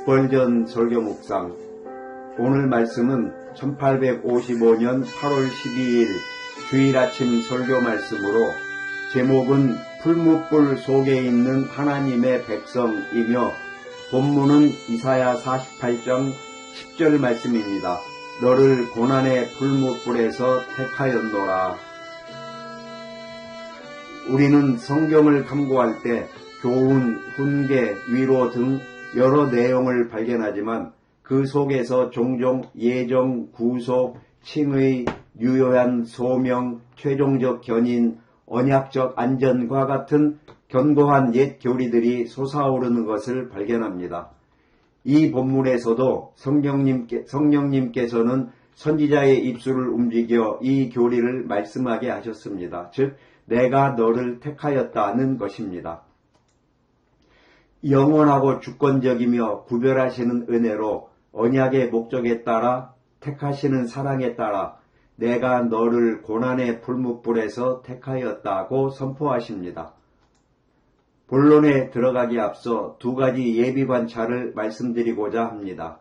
버전 설교 묵상. 오늘 말씀은 1855년 8월 12일 주일 아침 설교 말씀으로 제목은 풀무불 속에 있는 하나님의 백성이며 본문은 이사야 48장 10절 말씀입니다. 너를 고난의 풀무불에서 택하였노라. 우리는 성경을 탐구할 때 교훈, 훈계, 위로 등 여러 내용을 발견하지만 그 속에서 종종 예정, 구속, 칭의, 유효한 소명, 최종적 견인, 언약적 안전과 같은 견고한 옛 교리들이 솟아오르는 것을 발견합니다. 이 본문에서도 성령님께서는 선지자의 입술을 움직여 이 교리를 말씀하게 하셨습니다. 즉 내가 너를 택하였다는 것입니다. 영원하고 주권적이며 구별하시는 은혜로 언약의 목적에 따라 택하시는 사랑에 따라 내가 너를 고난의 풀무불에서 택하였다고 선포하십니다. 본론에 들어가기 앞서 두 가지 예비 관찰을 말씀드리고자 합니다.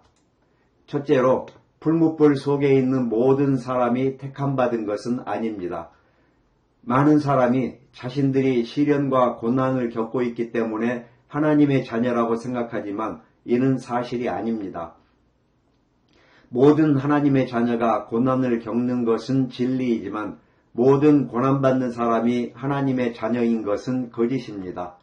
첫째로 풀무불 속에 있는 모든 사람이 택함받은 것은 아닙니다. 많은 사람이 자신들이 시련과 고난을 겪고 있기 때문에 하나님의 자녀라고 생각하지만 이는 사실이 아닙니다. 모든 하나님의 자녀가 고난을 겪는 것은 진리이지만 모든 고난받는 사람이 하나님의 자녀인 것은 거짓입니다.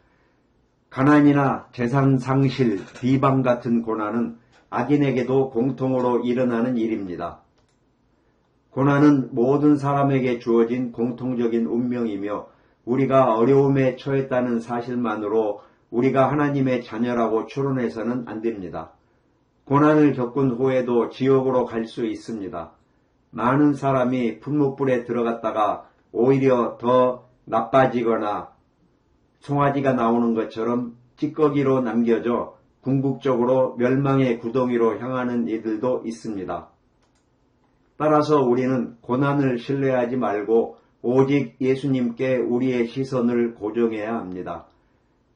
가난이나 재산 상실, 비방 같은 고난은 악인에게도 공통으로 일어나는 일입니다. 고난은 모든 사람에게 주어진 공통적인 운명이며 우리가 어려움에 처했다는 사실만으로 우리가 하나님의 자녀라고 추론해서는 안 됩니다. 고난을 겪은 후에도 지옥으로 갈 수 있습니다. 많은 사람이 풀무불에 들어갔다가 오히려 더 나빠지거나 송아지가 나오는 것처럼 찌꺼기로 남겨져 궁극적으로 멸망의 구덩이로 향하는 이들도 있습니다. 따라서 우리는 고난을 신뢰하지 말고 오직 예수님께 우리의 시선을 고정해야 합니다.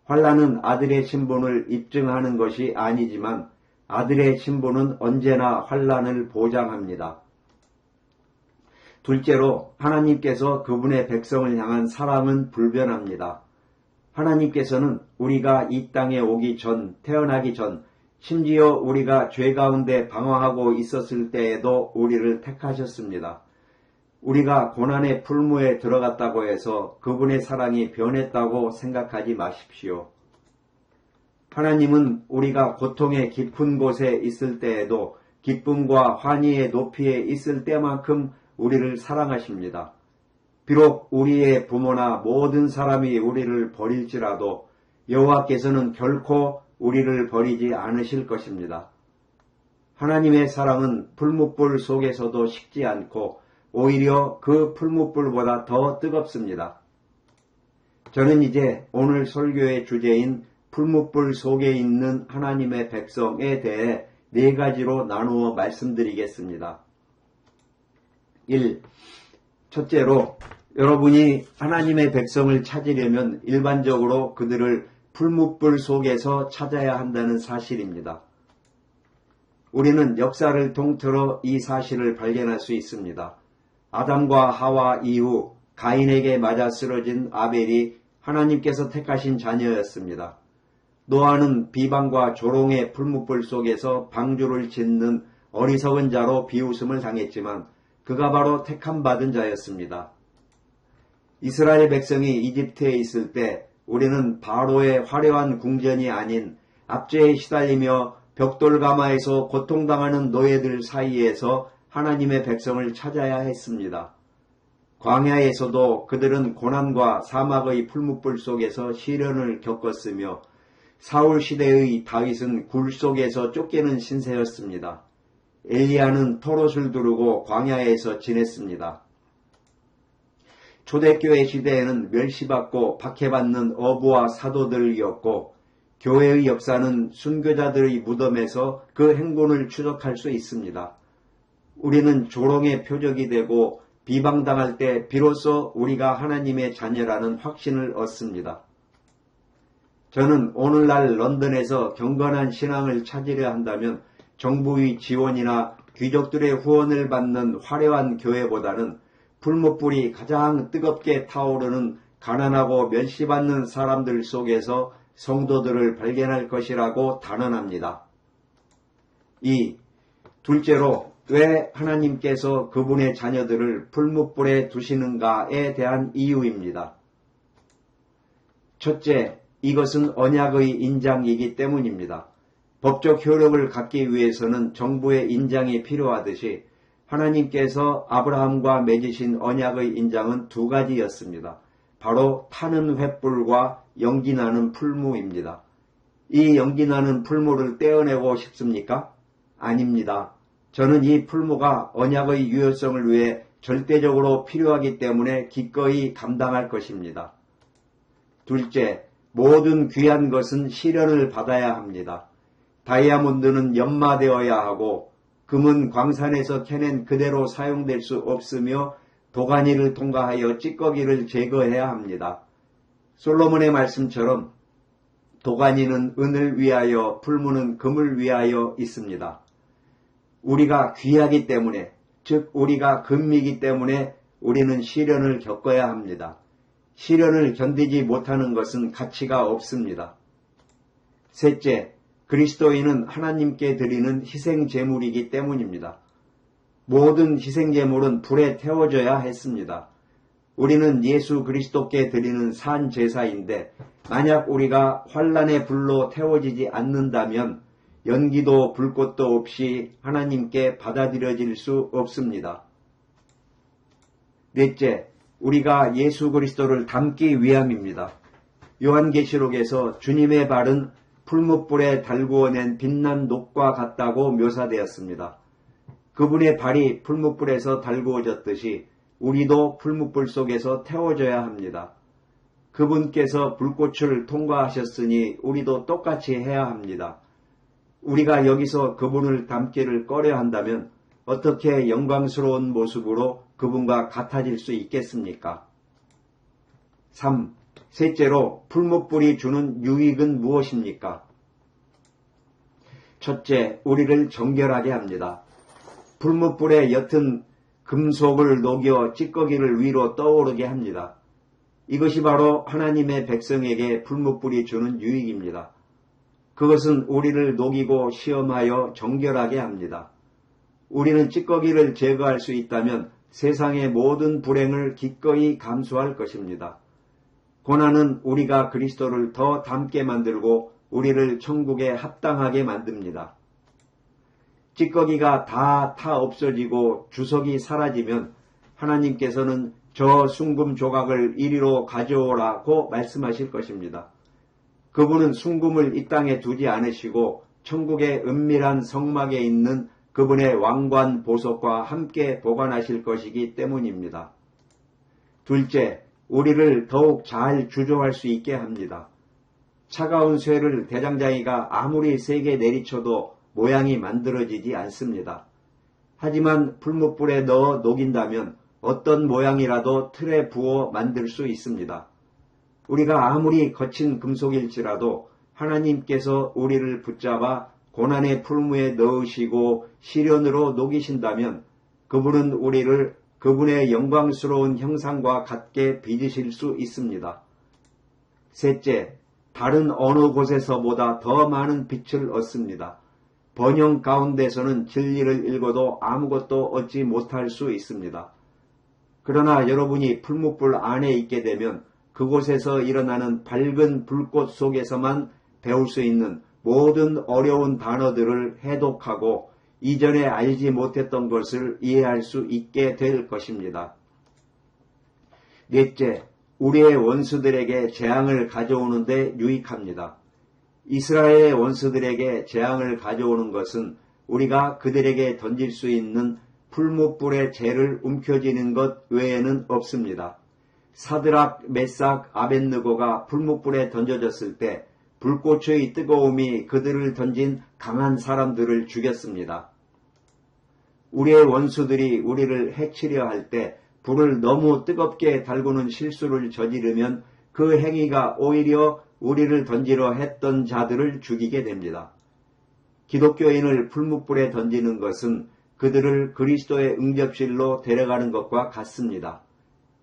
환난은 아들의 신분을 입증하는 것이 아니지만 아들의 신분은 언제나 환난을 보장합니다. 둘째로 하나님께서 그분의 백성을 향한 사랑은 불변합니다. 하나님께서는 우리가 이 땅에 오기 전, 태어나기 전, 심지어 우리가 죄 가운데 방황하고 있었을 때에도 우리를 택하셨습니다. 우리가 고난의 풀무에 들어갔다고 해서 그분의 사랑이 변했다고 생각하지 마십시오. 하나님은 우리가 고통의 깊은 곳에 있을 때에도 기쁨과 환희의 높이에 있을 때만큼 우리를 사랑하십니다. 비록 우리의 부모나 모든 사람이 우리를 버릴지라도 여호와께서는 결코 우리를 버리지 않으실 것입니다. 하나님의 사랑은 풀무불 속에서도 식지 않고 오히려 그 풀무불보다 더 뜨겁습니다. 저는 이제 오늘 설교의 주제인 풀무불 속에 있는 하나님의 백성에 대해 네 가지로 나누어 말씀드리겠습니다. 1. 첫째로 여러분이 하나님의 백성을 찾으려면 일반적으로 그들을 풀무불 속에서 찾아야 한다는 사실입니다. 우리는 역사를 통틀어 이 사실을 발견할 수 있습니다. 아담과 하와 이후 가인에게 맞아 쓰러진 아벨이 하나님께서 택하신 자녀였습니다. 노아는 비방과 조롱의 풀무불 속에서 방주를 짓는 어리석은 자로 비웃음을 당했지만 그가 바로 택함받은 자였습니다. 이스라엘 백성이 이집트에 있을 때 우리는 바로의 화려한 궁전이 아닌 압제에 시달리며 벽돌가마에서 고통당하는 노예들 사이에서 하나님의 백성을 찾아야 했습니다. 광야에서도 그들은 고난과 사막의 풀무불 속에서 시련을 겪었으며 사울 시대의 다윗은 굴 속에서 쫓기는 신세였습니다. 엘리야는 토롯을 두르고 광야에서 지냈습니다. 초대교회 시대에는 멸시받고 박해받는 어부와 사도들이었고 교회의 역사는 순교자들의 무덤에서 그 행군을 추적할 수 있습니다. 우리는 조롱의 표적이 되고 비방당할 때 비로소 우리가 하나님의 자녀라는 확신을 얻습니다. 저는 오늘날 런던에서 경건한 신앙을 찾으려 한다면 정부의 지원이나 귀족들의 후원을 받는 화려한 교회보다는 풀무불이 가장 뜨겁게 타오르는 가난하고 멸시받는 사람들 속에서 성도들을 발견할 것이라고 단언합니다. 둘째로 왜 하나님께서 그분의 자녀들을 풀무불에 두시는가에 대한 이유입니다. 첫째, 이것은 언약의 인장이기 때문입니다. 법적 효력을 갖기 위해서는 정부의 인장이 필요하듯이 하나님께서 아브라함과 맺으신 언약의 인장은 두 가지였습니다. 바로 타는 횃불과 연기나는 풀무입니다. 이 연기나는 풀무를 떼어내고 싶습니까? 아닙니다. 저는 이 풀무가 언약의 유효성을 위해 절대적으로 필요하기 때문에 기꺼이 감당할 것입니다. 둘째, 모든 귀한 것은 시련을 받아야 합니다. 다이아몬드는 연마되어야 하고 금은 광산에서 캐낸 그대로 사용될 수 없으며 도가니를 통과하여 찌꺼기를 제거해야 합니다. 솔로몬의 말씀처럼 도가니는 은을 위하여 풀무는 금을 위하여 있습니다. 우리가 귀하기 때문에, 즉 우리가 금이기 때문에 우리는 시련을 겪어야 합니다. 시련을 견디지 못하는 것은 가치가 없습니다. 셋째, 그리스도인은 하나님께 드리는 희생제물이기 때문입니다. 모든 희생제물은 불에 태워져야 했습니다. 우리는 예수 그리스도께 드리는 산 제사인데 만약 우리가 환난의 불로 태워지지 않는다면 연기도 불꽃도 없이 하나님께 받아들여질 수 없습니다. 넷째, 우리가 예수 그리스도를 닮기 위함입니다. 요한계시록에서 주님의 발은 풀무불에 달구어낸 빛난 녹과 같다고 묘사되었습니다. 그분의 발이 풀무불에서 달구어졌듯이 우리도 풀무불 속에서 태워져야 합니다. 그분께서 불꽃을 통과하셨으니 우리도 똑같이 해야 합니다. 우리가 여기서 그분을 닮기를 꺼려 한다면 어떻게 영광스러운 모습으로 그분과 같아질 수 있겠습니까? 3. 셋째로 풀무불이 주는 유익은 무엇입니까? 첫째, 우리를 정결하게 합니다. 풀무불에 옅은 금속을 녹여 찌꺼기를 위로 떠오르게 합니다. 이것이 바로 하나님의 백성에게 풀무불이 주는 유익입니다. 그것은 우리를 녹이고 시험하여 정결하게 합니다. 우리는 찌꺼기를 제거할 수 있다면 세상의 모든 불행을 기꺼이 감수할 것입니다. 고난은 우리가 그리스도를 더 닮게 만들고 우리를 천국에 합당하게 만듭니다. 찌꺼기가 다 타 없어지고 주석이 사라지면 하나님께서는 저 순금 조각을 이리로 가져오라고 말씀하실 것입니다. 그분은 순금을 이 땅에 두지 않으시고 천국의 은밀한 성막에 있는 그분의 왕관 보석과 함께 보관하실 것이기 때문입니다. 둘째, 우리를 더욱 잘 주조할 수 있게 합니다. 차가운 쇠를 대장장이가 아무리 세게 내리쳐도 모양이 만들어지지 않습니다. 하지만 풀무불에 넣어 녹인다면 어떤 모양이라도 틀에 부어 만들 수 있습니다. 우리가 아무리 거친 금속일지라도 하나님께서 우리를 붙잡아 고난의 풀무에 넣으시고 시련으로 녹이신다면 그분은 우리를 그분의 영광스러운 형상과 같게 빚으실 수 있습니다. 셋째, 다른 어느 곳에서보다 더 많은 빛을 얻습니다. 번영 가운데서는 진리를 읽어도 아무것도 얻지 못할 수 있습니다. 그러나 여러분이 풀무불 안에 있게 되면 그곳에서 일어나는 밝은 불꽃 속에서만 배울 수 있는 모든 어려운 단어들을 해독하고 이전에 알지 못했던 것을 이해할 수 있게 될 것입니다. 넷째, 우리의 원수들에게 재앙을 가져오는 데 유익합니다. 이스라엘의 원수들에게 재앙을 가져오는 것은 우리가 그들에게 던질 수 있는 풀무불의 재를 움켜쥐는 것 외에는 없습니다. 사드락, 메삭, 아벳느고가 풀무불에 던져졌을 때 불꽃의 뜨거움이 그들을 던진 강한 사람들을 죽였습니다. 우리의 원수들이 우리를 해치려 할 때 불을 너무 뜨겁게 달구는 실수를 저지르면 그 행위가 오히려 우리를 던지려 했던 자들을 죽이게 됩니다. 기독교인을 풀무불에 던지는 것은 그들을 그리스도의 응접실로 데려가는 것과 같습니다.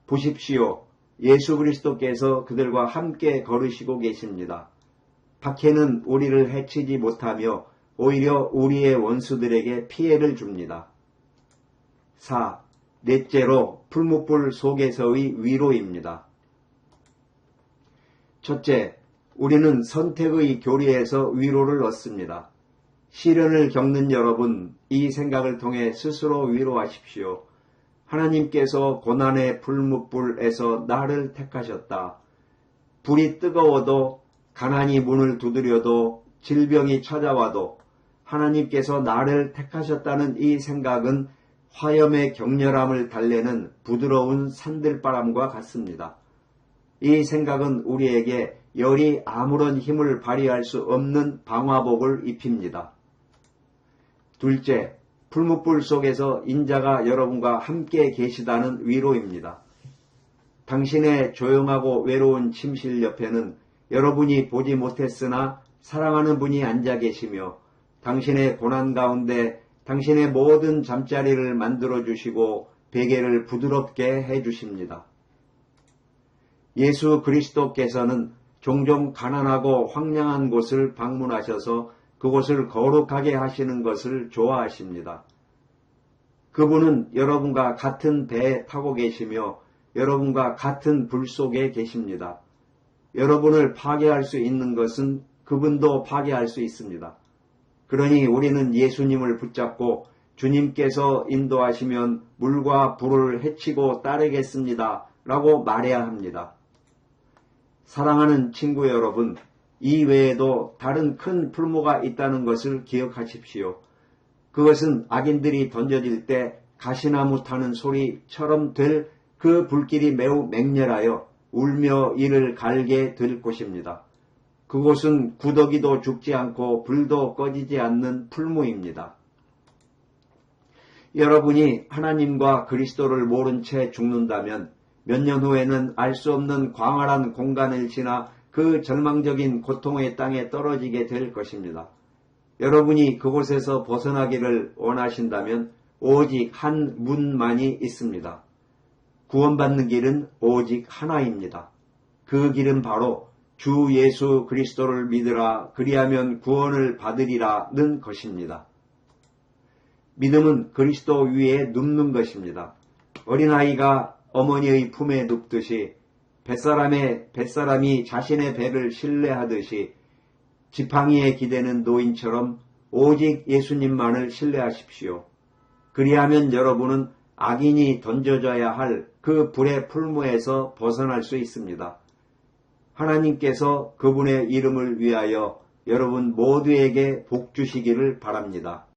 보십시오. 예수 그리스도께서 그들과 함께 걸으시고 계십니다. 박해는 우리를 해치지 못하며 오히려 우리의 원수들에게 피해를 줍니다. 4. 넷째로 풀무불 속에서의 위로입니다. 첫째, 우리는 선택의 교리에서 위로를 얻습니다. 시련을 겪는 여러분, 이 생각을 통해 스스로 위로하십시오. 하나님께서 고난의 풀무불에서 나를 택하셨다. 불이 뜨거워도, 가난이 문을 두드려도, 질병이 찾아와도 하나님께서 나를 택하셨다는 이 생각은 화염의 격렬함을 달래는 부드러운 산들바람과 같습니다. 이 생각은 우리에게 열이 아무런 힘을 발휘할 수 없는 방화복을 입힙니다. 둘째, 풀무불 속에서 인자가 여러분과 함께 계시다는 위로입니다. 당신의 조용하고 외로운 침실 옆에는 여러분이 보지 못했으나 사랑하는 분이 앉아 계시며 당신의 고난 가운데 당신의 모든 잠자리를 만들어주시고 베개를 부드럽게 해주십니다. 예수 그리스도께서는 종종 가난하고 황량한 곳을 방문하셔서 그곳을 거룩하게 하시는 것을 좋아하십니다. 그분은 여러분과 같은 배에 타고 계시며 여러분과 같은 불 속에 계십니다. 여러분을 파괴할 수 있는 것은 그분도 파괴할 수 있습니다. 그러니 우리는 예수님을 붙잡고 주님께서 인도하시면 물과 불을 헤치고 따르겠습니다. 라고 말해야 합니다. 사랑하는 친구 여러분, 이 외에도 다른 큰 풀무가 있다는 것을 기억하십시오. 그것은 악인들이 던져질 때 가시나무 타는 소리처럼 될 그 불길이 매우 맹렬하여 울며 이를 갈게 될 곳입니다. 그곳은 구더기도 죽지 않고 불도 꺼지지 않는 풀무입니다. 여러분이 하나님과 그리스도를 모른 채 죽는다면 몇 년 후에는 알 수 없는 광활한 공간을 지나 그 절망적인 고통의 땅에 떨어지게 될 것입니다. 여러분이 그곳에서 벗어나기를 원하신다면 오직 한 문만이 있습니다. 구원받는 길은 오직 하나입니다. 그 길은 바로 주 예수 그리스도를 믿으라 그리하면 구원을 받으리라는 것입니다. 믿음은 그리스도 위에 눕는 것입니다. 어린아이가 어머니의 품에 눕듯이 뱃사람이 자신의 배를 신뢰하듯이 지팡이에 기대는 노인처럼 오직 예수님만을 신뢰하십시오. 그리하면 여러분은 악인이 던져져야 할 그 불의 풀무에서 벗어날 수 있습니다. 하나님께서 그분의 이름을 위하여 여러분 모두에게 복 주시기를 바랍니다.